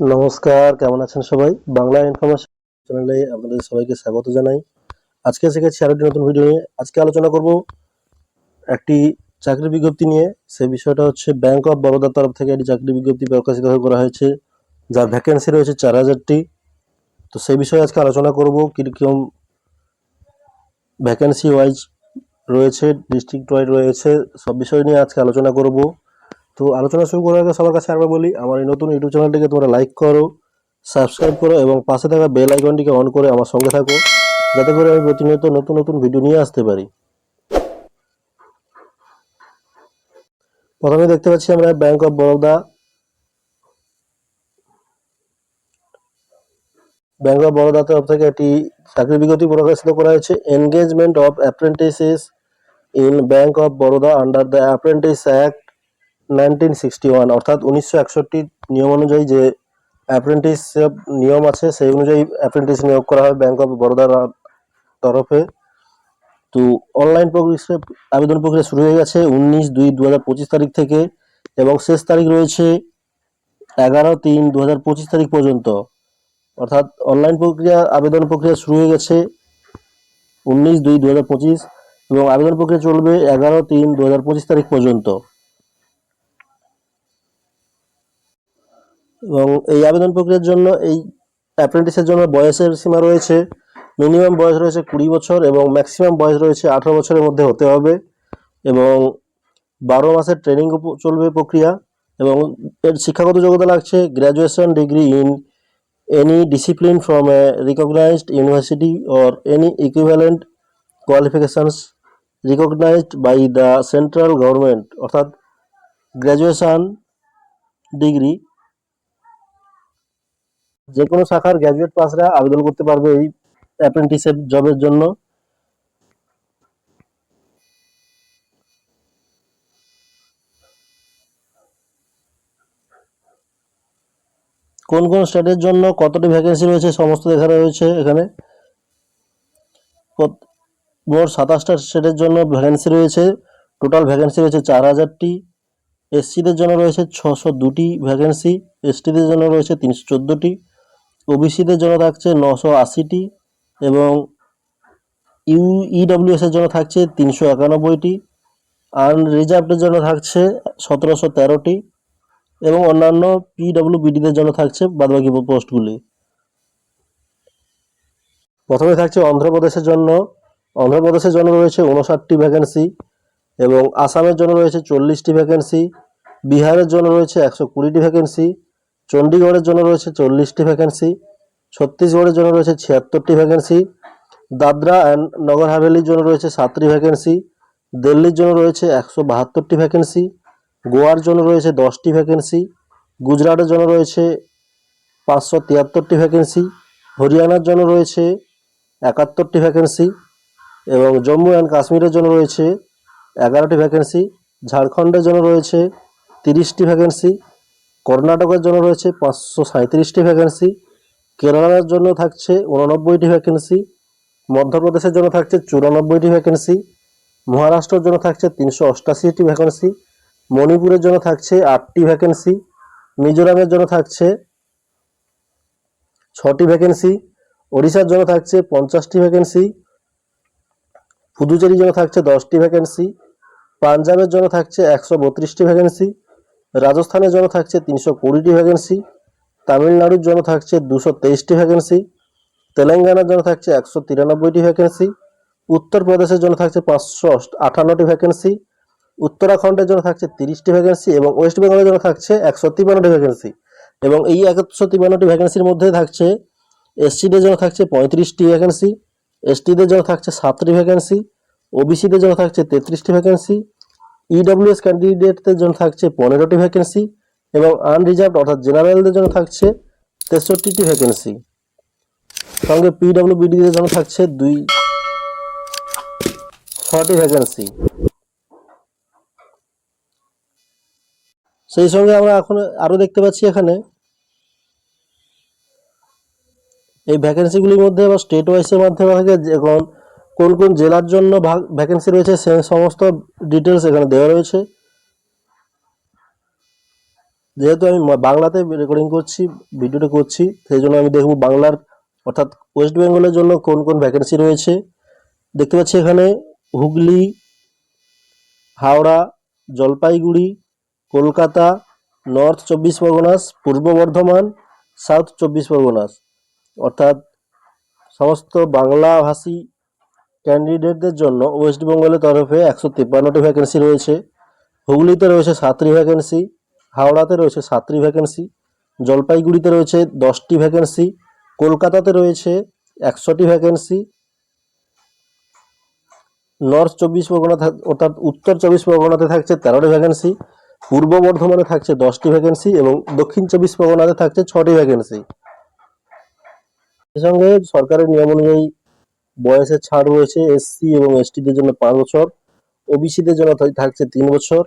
নমস্কার, কেমন আছেন সবাই? বাংলা ইনফরমেশন চ্যানেলে আপনাদের সবাইকে স্বাগত জানাই। আজকে শিখেছি আরো একটি নতুন ভিডিও নিয়ে। আজকে আলোচনা করব একটি চাকরির বিজ্ঞপ্তি নিয়ে। সেই বিষয়টা হচ্ছে ব্যাংক অফ বরোদার তরফ থেকে একটি চাকরির বিজ্ঞপ্তি প্রকাশিত করা হয়েছে, যার ভ্যাকেন্সি রয়েছে 4000টি। তো সেই বিষয়ে আজকে আলোচনা করব, কিরকম ভ্যাকেন্সি ওয়াইজ রয়েছে, ডিস্ট্রিক্ট ওয়াইজ রয়েছে, সব বিষয় নিয়ে আজকে আলোচনা করব। তো আলোচনা শুরু করার আগে সবার কাছে আরেকবার বলি, আমার এই নতুন ইউটিউব চ্যানেলটিকে তোমরা লাইক করো, সাবস্ক্রাইব করো এবং পাশে থাকা বেল আইকনটিকে অন করে আমার সঙ্গে থাকো, যাতে করে আমি প্রতিনিয়ত নতুন নতুন ভিডিও নিয়ে আসতে পারি। প্রথমে দেখতে পাচ্ছি আমরা bank of Baroda. Bank of Baroda তরফ থেকে একটি চাকরির বিজ্ঞপ্তি প্রকাশিত করা হয়েছে। Engagement of apprentices in bank of Baroda under the apprentice act 1961, অর্থাৎ 1961 নিয়ম অনুযায়ী যে অ্যাপ্রেন্টিস নিয়ম আছে সেই অনুযায়ী অ্যাপ্রেন্টিস নিয়োগ করা হয় ব্যাংক অফ বরোদার তরফে। তো অনলাইন প্রক্রিয়া আবেদন প্রক্রিয়া শুরু হয়ে গেছে 19/2/2025 তারিখ থেকে এবং শেষ তারিখ রয়েছে 11/3/2025 তারিখ পর্যন্ত। অর্থাৎ অনলাইন প্রক্রিয়া আবেদন প্রক্রিয়া শুরু হয়ে গেছে 19/2/2025 এবং আবেদন প্রক্রিয়া চলবে 11/3/2025 তারিখ পর্যন্ত। এবং এই আবেদন প্রক্রিয়ার জন্য এই অ্যাপ্রেন্টিসের জন্য বয়সের সীমা রয়েছে, মিনিমাম বয়স রয়েছে 20 বছর এবং ম্যাক্সিমাম বয়স রয়েছে 18 বছরের মধ্যে হতে হবে এবং 12 মাসের ট্রেনিং চলবে প্রক্রিয়া। এবং এর শিক্ষাগত যোগ্যতা লাগছে graduation degree in any discipline from a recognised university or any equivalent qualifications recognised by the central government, অর্থাৎ গ্র্যাজুয়েশন ডিগ্রি যে কোনো শাখার গ্র্যাজুয়েট পাসরা আবেদন করতে পারবে এই অ্যাপ্রেন্টিসের জবের জন্য। কোন কোন স্টেটের জন্য কতটি ভ্যাকেন্সি রয়েছে সমস্ত দেখানো রয়েছে এখানে। মোট 27টা স্টেটের জন্য ভ্যাকেন্সি রয়েছে। টোটাল ভ্যাকেন্সি রয়েছে 4000টি। এসসিদের জন্য রয়েছে 602টি ভ্যাকেন্সি, এসটিদের জন্য রয়েছে 314টি, ওবিসিদের জন্য থাকছে 980টি এবং ইডব্লিউএস এর জন্য থাকছে 391টি, আনরিজার্ভডের জন্য থাকছে 1713টি এবং অন্যান্য পিডব্লিউবিডিদের জন্য থাকছে বাদবাকি পোস্টগুলি। প্রথমে থাকছে অন্ধ্রপ্রদেশের জন্য। অন্ধ্রপ্রদেশের জন্য রয়েছে 59টি ভ্যাকেন্সি এবং আসামের জন্য রয়েছে 40টি ভ্যাকেন্সি, বিহারের জন্য রয়েছে 120টি ভ্যাকেন্সি, চণ্ডীগড়ের জন্য রয়েছে 40টি ভ্যাকেন্সি, ছত্তিশগড়ের জন্য রয়েছে 76টি ভ্যাকেন্সি, দাদরা অ্যান্ড নগর হাভেলির জন্য রয়েছে 7টি ভ্যাকেন্সি, দিল্লির জন্য রয়েছে 172টি ভ্যাকেন্সি, গোয়ার জন্য রয়েছে 10টি ভ্যাকেন্সি, গুজরাটের জন্য রয়েছে 573টি ভ্যাকেন্সি, হরিয়ানার জন্য রয়েছে 71টি ভ্যাকেন্সি এবং জম্মু অ্যান্ড কাশ্মীরের জন্য রয়েছে 11টি ভ্যাকেন্সি, ঝাড়খণ্ডের জন্য রয়েছে 30টি ভ্যাকেন্সি, কর্ণাটকের জন্য রয়েছে 537টি ভ্যাকেন্সি, কেরালার জন্য থাকছে 89টি ভ্যাকেন্সি, মধ্যপ্রদেশের জন্য থাকছে 94টি ভ্যাকেন্সি, মহারাষ্ট্রের জন্য থাকছে 388টি ভ্যাকেন্সি, মণিপুরের জন্য থাকছে 8টি ভ্যাকেন্সি, মিজোরামের জন্য থাকছে 6টি ভ্যাকেন্সি, ওড়িশার জন্য থাকছে 50টি ভ্যাকেন্সি, পুদুচেরির জন্য থাকছে 10টি ভ্যাকেন্সি, পাঞ্জাবের জন্য থাকছে 132টি ভ্যাকেন্সি, রাজস্থানের জন্য থাকছে 320টি ভ্যাকেন্সি, তামিলনাড়ুর জন্য থাকছে 223টি ভ্যাকেন্সি, তেলেঙ্গানার জন্য থাকছে 193টি ভ্যাকেন্সি, উত্তরপ্রদেশের জন্য থাকছে 558টি ভ্যাকেন্সি, উত্তরাখণ্ডের জন্য থাকছে 30টি ভ্যাকেন্সি এবং ওয়েস্ট বেঙ্গলের জন্য থাকছে 153টি ভ্যাকেন্সি। এবং এই 153টি ভ্যাকেন্সির মধ্যে থাকছে এসসিদের জন্য থাকছে 35টি ভ্যাকেন্সি, এসটিদের জন্য থাকছে 7টি ভ্যাকেন্সি, ওবিসিদের জন্য থাকছে 33টি ভ্যাকেন্সি, ইডব্লিউএস ক্যান্ডিডেটদের জন্য থাকছে 15টি ভ্যাকেন্সি এবং আনরিজার্ভড অর্থাৎ জেনারেলদের জন্য থাকছে 63টি ভ্যাকেন্সি। সঙ্গে পিডব্লিউবিডিদের জন্য থাকছে 6টি ভ্যাকেন্সি। সেই সঙ্গে আমরা এখন আরো দেখতে পাচ্ছি এখানে এই ভ্যাকেন্সিগুলির মধ্যে বা স্টেট ওয়াইজের মাধ্যমে এখন কোন কোন জেলার জন্য ভ্যাকেন্সি রয়েছে সে সমস্ত ডিটেলস এখানে দেওয়া রয়েছে। যেহেতু আমি বাংলাতে রেকর্ডিং করছি, ভিডিওটা করছি, সেই জন্য আমি দেখব বাংলার অর্থাৎ ওয়েস্ট বেঙ্গলের জন্য কোন কোন ভ্যাকেন্সি রয়েছে। দেখতে পাচ্ছি এখানে হুগলি, হাওড়া, জলপাইগুড়ি, কলকাতা, নর্থ 24 পরগনাস, পূর্ব বর্ধমান, সাউথ 24 পরগনাস, অর্থাৎ সমস্ত বাংলাভাষী ক্যান্ডিডেটদের জন্য ওয়েস্ট বেঙ্গলের তরফে 153টি ভ্যাকেন্সি রয়েছে। হুগলিতে রয়েছে 7টি ভ্যাকেন্সি, হাওড়াতে রয়েছে 7টি ভ্যাকেন্সি, জলপাইগুড়িতে রয়েছে 10টি ভ্যাকেন্সি, কলকাতাতে রয়েছে 100টি ভ্যাকেন্সি, নর্থ 24 পরগনা অর্থাৎ উত্তর 24 পরগনাতে থাকছে 13টি ভ্যাকেন্সি, পূর্ব বর্ধমানে থাকছে 10টি ভ্যাকেন্সি এবং দক্ষিণ 24 পরগনাতে থাকছে 6টি ভ্যাকেন্সি। এর সঙ্গে সরকারের নিয়ম অনুযায়ী বয়সের ছাড় রয়েছে। এসসি এবং এসটিদের জন্য 5 বছর, ওবিসিদের জন্য থাকছে 3 বছর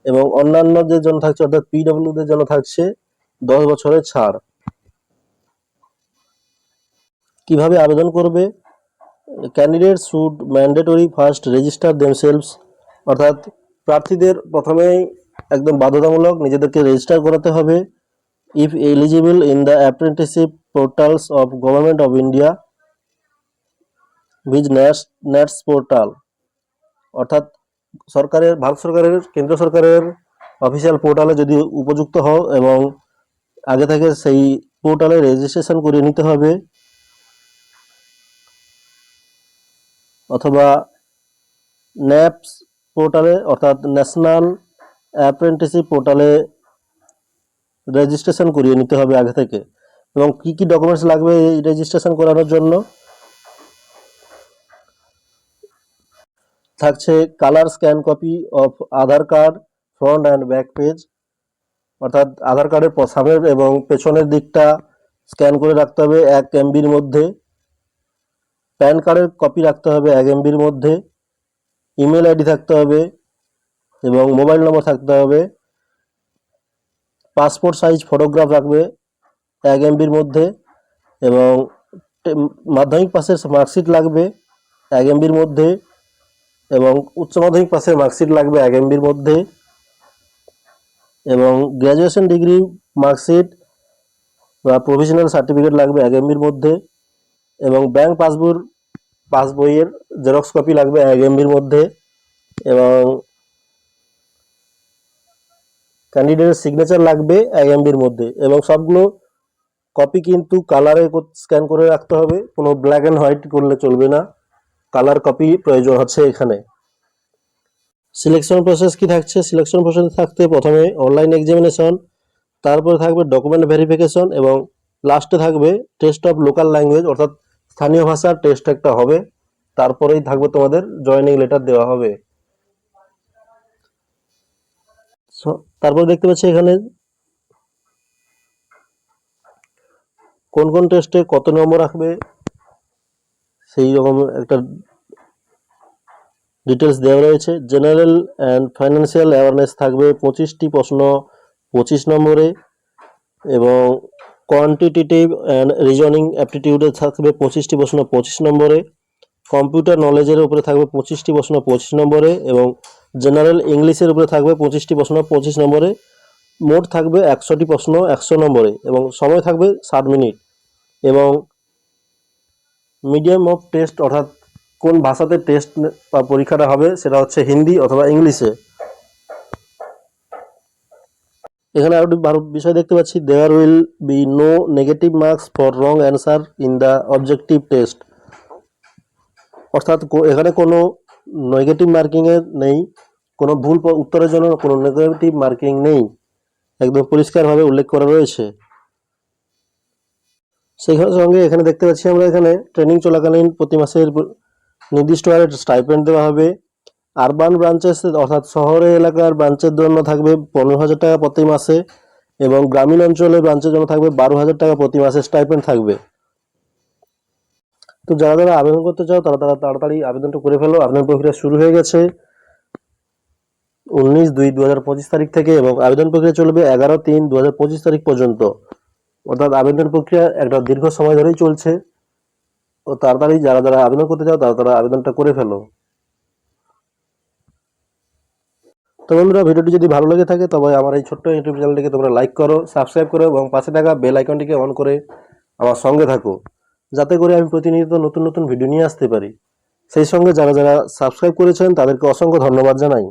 এবং অন্যান্যদের জন্য থাকছে অর্থাৎ পিডব্লিউদের জন্য থাকছে 10 বছরের ছাড়। কিভাবে আবেদন করবে? Candidates should mandatory first register themselves, অর্থাৎ প্রার্থীদের প্রথমেই একদম বাধ্যতামূলক নিজেদেরকে রেজিস্টার করাতে হবে। If eligible in the apprenticeship portals of government of India which NATS portal, অর্থাৎ ভারত সরকারের কেন্দ্র সরকারের অফিসিয়াল পোর্টালে যদি উপযুক্ত হও এবং আগে থেকে সেই পোর্টালে রেজিস্ট্রেশন করিয়ে নিতে হবে, অথবা ন্যাপস পোর্টালে অর্থাৎ ন্যাশনাল অ্যাপ্রেন্টিসশিপ পোর্টালে রেজিস্ট্রেশন করিয়ে নিতে হবে আগে থেকে। এবং কি কি ডকুমেন্টস লাগবে এই রেজিস্ট্রেশন করানোর জন্য? থাকছে colour scan copy of Aadhaar card front and back page, অর্থাৎ আধার কার্ডের সামনের এবং পেছনের দিকটা স্ক্যান করে রাখতে হবে 1 MBর মধ্যে। প্যান কার্ডের কপি রাখতে হবে 1 MBর মধ্যে। ইমেল আইডি থাকতে হবে এবং মোবাইল নম্বর থাকতে হবে। পাসপোর্ট সাইজ ফটোগ্রাফ রাখবে 1 MBর মধ্যে এবং মাধ্যমিক পাসের মার্কশিট লাগবে 1 MBর মধ্যে এবং উচ্চ মাধ্যমিক পাসের মার্কশিট লাগবে 1 MBর মধ্যে এবং গ্র্যাজুয়েশন ডিগ্রি মার্কশিট বা প্রভিশনাল সার্টিফিকেট লাগবে 1 MBর মধ্যে এবং ব্যাংক পাসবইয়ের জেরক্স কপি লাগবে 1 MBর মধ্যে এবং ক্যান্ডিডেটের সিগনেচার লাগবে 1 MBর মধ্যে এবং সবগুলো কপি কিন্তু কালারে স্ক্যান করে রাখতে হবে, কোনো ব্ল্যাক অ্যান্ড হোয়াইট করলে চলবে না, কালার কপি প্রয়োজন হচ্ছে এখানে। সিলেকশন প্রসেস কি থাকছে? সিলেকশন প্রসেস থাকতে প্রথমে অনলাইন এক্সামিনেশন, তারপরে থাকবে ডকুমেন্ট ভেরিফিকেশন এবং লাস্টে থাকবে টেস্ট অফ লোকাল ল্যাঙ্গুয়েজ, অর্থাৎ স্থানীয় ভাষার টেস্ট একটা হবে, তারপরেই থাকবে তোমাদের জয়েনিং লেটার দেওয়া হবে। তারপর দেখতে পাচ্ছি এখানে কোন কোন টেস্টে কত নম্বর রাখবে সেই রকম একটা ডিটেলস দেওয়া রয়েছে। জেনারেল অ্যান্ড ফাইন্যান্সিয়াল অ্যাওয়ারনেস থাকবে 25টি প্রশ্ন 25 নম্বরে এবং কোয়ান্টিটেটিভ অ্যান্ড রিজনিং অ্যাপটিটিউডে থাকবে 25টি প্রশ্ন 25 নম্বরে। কম্পিউটার নলেজের উপরে থাকবে 25টি প্রশ্ন 25 নম্বরে এবং জেনারেল ইংলিশের উপরে থাকবে 25টি প্রশ্ন 25 নম্বরে। মোট থাকবে 100টি প্রশ্ন 100 নম্বরে এবং সময় থাকবে 60 মিনিট এবং মিডিয়াম অফ টেস্ট অর্থাৎ কোন ভাষাতে টেস্ট বা পরীক্ষাটা হবে সেটা হচ্ছে হিন্দি অথবা ইংলিশে। এখানে আরো বিষয় দেখতে পাচ্ছি, there will be no negative marks for wrong answer in the objective test, অর্থাৎ এখানে কোনো নেগেটিভ মার্কিং এর নেই, কোনো ভুল উত্তরের জন্য কোনো নেগেটিভ মার্কিং নেই, একদম পরিষ্কারভাবে উল্লেখ করা রয়েছে। সেই সঙ্গে এখানে দেখতে পাচ্ছি আমরা এখানে ট্রেনিং চলাকালীন প্রতি মাসের নির্দিষ্ট হারে স্টাইপেন্ড দেওয়া হবে। আরবান ব্রাঞ্চেস অর্থাৎ শহরে এলাকার ব্রাঞ্চের জন্য থাকবে 15,000 টাকা প্রতি মাসে এবং গ্রামীণ অঞ্চলের ব্রাঞ্চের জন্য থাকবে 12,000 টাকা প্রতি মাসে স্টাইপেন্ড থাকবে। তো যারা যারা আবেদন করতে চাও তারা তাড়াতাড়ি আবেদনটা করে ফেলো। আবেদন প্রক্রিয়া শুরু হয়ে গেছে 19/2/2025 তারিখ থেকে এবং আবেদন প্রক্রিয়া চলবে 11/3/2025 তারিখ পর্যন্ত, অর্থাৎ আবেদন প্রক্রিয়া একটা দীর্ঘ সময় ধরেই চলছে। তো তাড়াতাড়ি যারা যারা আবেদন করতে চাও তারা আবেদনটা করে ফেলো। তো বন্ধুরা, ভিডিওটি যদি ভালো লেগে থাকে তবে আমার এই ছোট্ট ইউটিউব চ্যানেলটিকে তোমরা লাইক করো, সাবস্ক্রাইব করো এবং পাশে থাকা বেল আইকনটিকে অন করে আমার সঙ্গে থাকো, যাতে করে আমি প্রতিনিয়ত নতুন নতুন ভিডিও নিয়ে আসতে পারি। সেই সঙ্গে যারা যারা সাবস্ক্রাইব করেছেন তাদেরকে অসংখ্য ধন্যবাদ জানাই।